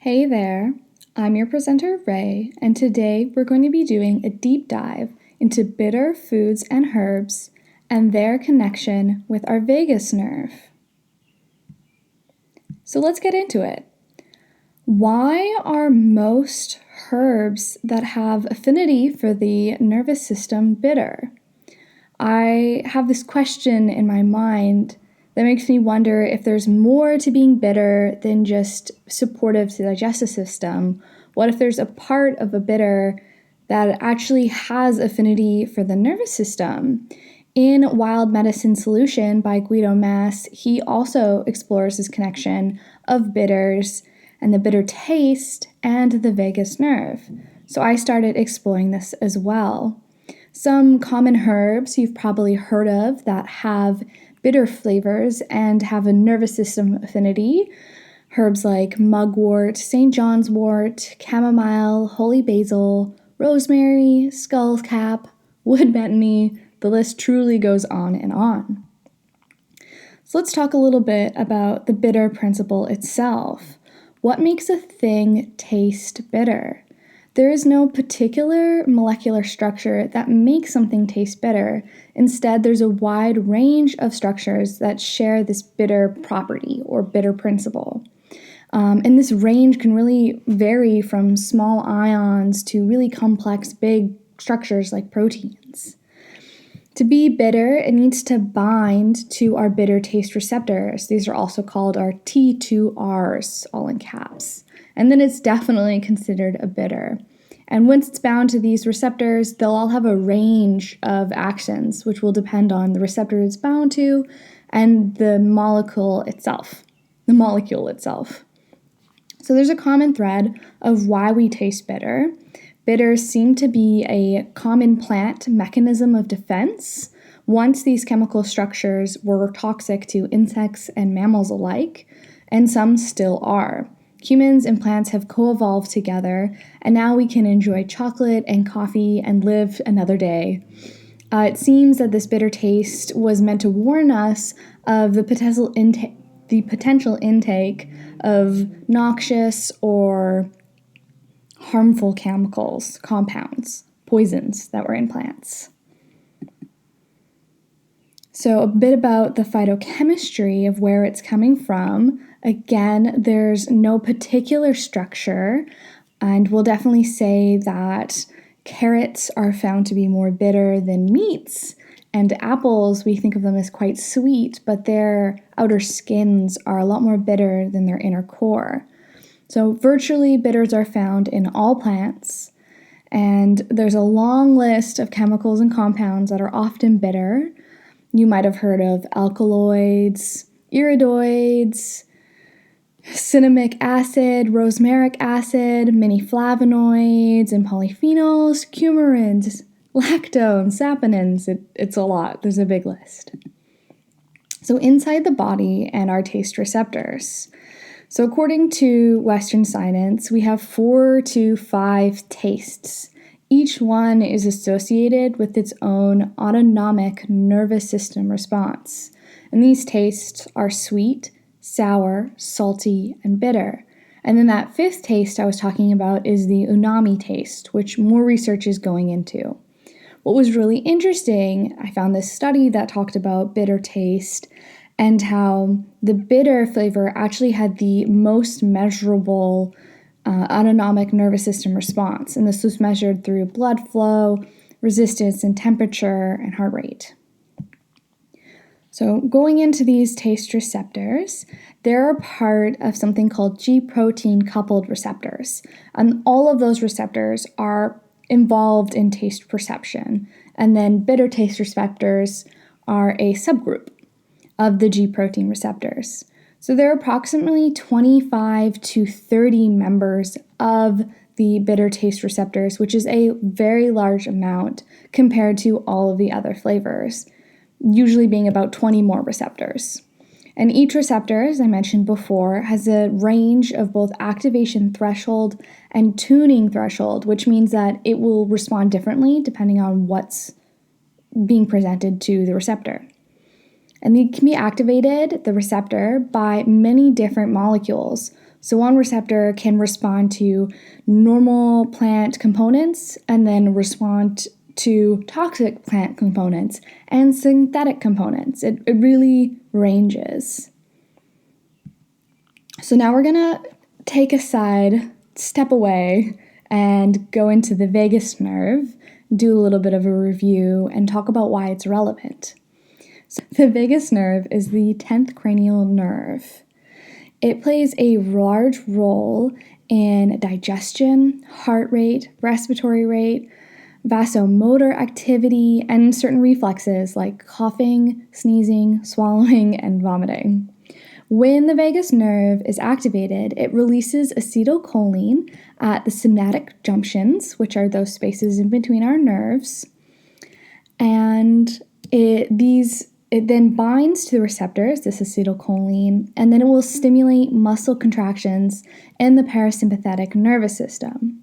Hey there, I'm your presenter Ray, and today we're going to be doing a deep dive into bitter foods and herbs and their connection with our vagus nerve. So let's get into it. Why are most herbs that have affinity for the nervous system bitter? I have this question in my mind that makes me wonder if there's more to being bitter than just supportive to the digestive system. What if there's a part of a bitter that actually has affinity for the nervous system? In Wild Medicine Solution by Guido Mase, he also explores this connection of bitters and the bitter taste and the vagus nerve. So I started exploring this as well. Some common herbs you've probably heard of that have bitter flavors and have a nervous system affinity. Herbs like mugwort, St. John's wort, chamomile, holy basil, rosemary, skullcap, wood betony. The list truly goes on and on. So let's talk a little bit about the bitter principle itself. What makes a thing taste bitter? There is no particular molecular structure that makes something taste bitter. Instead, there's a wide range of structures that share this bitter property or bitter principle. And this range can really vary from small ions to really complex big structures like proteins. To be bitter, it needs to bind to our bitter taste receptors. These are also called our T2Rs, all in caps. And then it's definitely considered a bitter. And once it's bound to these receptors, they'll all have a range of actions, which will depend on the receptor it's bound to and the molecule itself. So there's a common thread of why we taste bitter. Bitters seem to be a common plant mechanism of defense. Once these chemical structures were toxic to insects and mammals alike, and some still are. Humans and plants have co-evolved together, and now we can enjoy chocolate and coffee and live another day. It seems that this bitter taste was meant to warn us of the potential intake of noxious or harmful chemicals, compounds, poisons that were in plants. So a bit about the phytochemistry of where it's coming from. Again, there's no particular structure, and we'll definitely say that carrots are found to be more bitter than meats, and apples, we think of them as quite sweet, but their outer skins are a lot more bitter than their inner core. So virtually bitters are found in all plants, and there's a long list of chemicals and compounds that are often bitter. You might have heard of alkaloids, iridoids, cinnamic acid, rosmaric acid, many flavonoids and polyphenols, coumarins, lactones, saponins. It's a lot. There's a big list. So inside the body and our taste receptors. So according to Western science, we have 4 to 5 tastes. Each one is associated with its own autonomic nervous system response. And these tastes are sweet, sour, salty, and bitter. And then that 5th taste I was talking about is the umami taste, which more research is going into. What was really interesting, I found this study that talked about bitter taste and how the bitter flavor actually had the most measurable autonomic nervous system response. And this was measured through blood flow, resistance, and temperature, and heart rate. So going into these taste receptors, they're a part of something called G-protein coupled receptors. And all of those receptors are involved in taste perception. And then bitter taste receptors are a subgroup of the G-protein receptors. So there are approximately 25 to 30 members of the bitter taste receptors, which is a very large amount compared to all of the other flavors, usually being about 20 more receptors. And each receptor, as I mentioned before, has a range of both activation threshold and tuning threshold, which means that it will respond differently depending on what's being presented to the receptor. And they can be activated, the receptor, by many different molecules, So one receptor can respond to normal plant components and then respond to toxic plant components and synthetic components. It really ranges. So now we're gonna take a side, step away, and go into the vagus nerve, do a little bit of a review, and talk about why it's relevant. So the vagus nerve is the 10th cranial nerve. It plays a large role in digestion, heart rate, respiratory rate, vasomotor activity, and certain reflexes like coughing, sneezing, swallowing, and vomiting. When the vagus nerve is activated, it releases acetylcholine at the synaptic junctions, which are those spaces in between our nerves, and it then binds to the receptors, this acetylcholine, and then it will stimulate muscle contractions in the parasympathetic nervous system.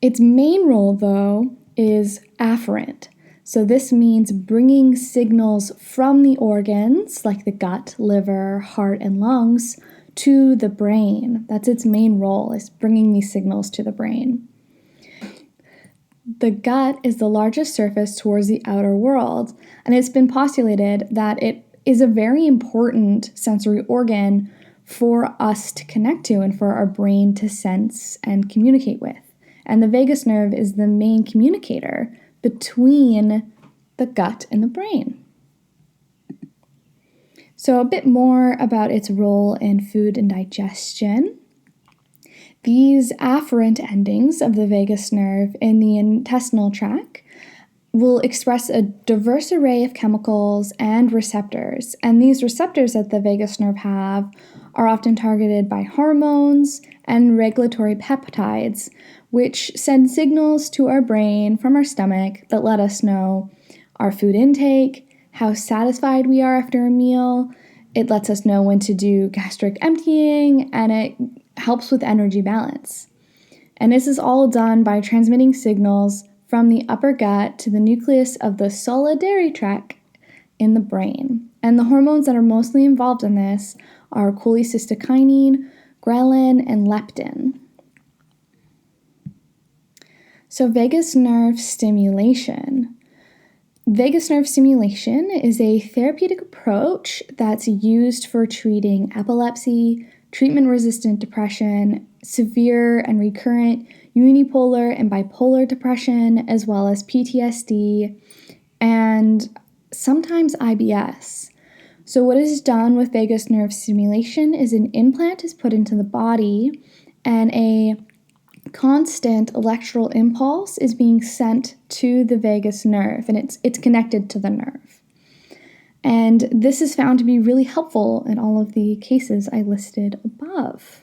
Its main role, though, is afferent. So this means bringing signals from the organs, like the gut, liver, heart, and lungs, to the brain. That's its main role, is bringing these signals to the brain. The gut is the largest surface towards the outer world, and it's been postulated that it is a very important sensory organ for us to connect to and for our brain to sense and communicate with. And the vagus nerve is the main communicator between the gut and the brain. So a bit more about its role in food and digestion. These afferent endings of the vagus nerve in the intestinal tract will express a diverse array of chemicals and receptors. And these receptors that the vagus nerve have are often targeted by hormones and regulatory peptides, which send signals to our brain from our stomach that let us know our food intake, how satisfied we are after a meal. It lets us know when to do gastric emptying, and it helps with energy balance. And this is all done by transmitting signals from the upper gut to the nucleus of the solitary tract in the brain. And the hormones that are mostly involved in this are cholecystokinin, ghrelin, and leptin. So vagus nerve stimulation. Vagus nerve stimulation is a therapeutic approach that's used for treating epilepsy, treatment-resistant depression, severe and recurrent unipolar and bipolar depression, as well as PTSD, and sometimes IBS. So what is done with vagus nerve stimulation is an implant is put into the body, and a constant electrical impulse is being sent to the vagus nerve, and it's connected to the nerve. And this is found to be really helpful in all of the cases I listed above.